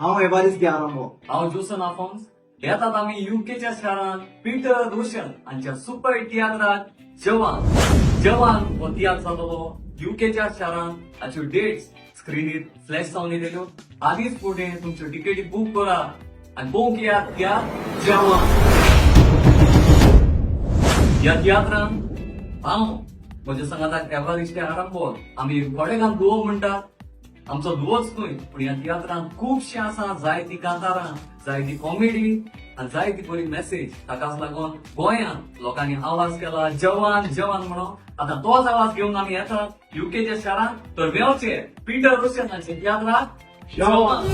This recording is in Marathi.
हांव एवारिस्ट आरंभो. हांव जोसन आफोन्स. येतात आमी युकेच्या शारांत पीटर रोशन हांच्या सुपर तियात्राक जवान हो तियात्र जातलो युकेच्या शारांत. हाच्यो डेट्स स्क्रीनीर फ्लॅश जावन येतल्यो. आदीच फुडें तुमच्यो तिकेटी बूक करा आनी पळोवंक येयात त्या जवान ह्या तियात्रांत. हांव म्हज्या संगाताक एवारिस्ट आरंभो. आमी कोडेगांव दुवो म्हणटात. आमचो दुवोच न्हय पूण ह्या तियात्रांत खुबशें आसा. जायती कांतारां, जायती कॉमेडी आनी जायती बरी मेसेज. ताकाच लागून गोंयांत लोकांनी आवाज केला जवान जवान म्हणून. आतां तोच आवाज घेवन आमी येतात युकेच्या शारांत. तर मेळचे पीटर रोशन हांचे तियात्राक जवान.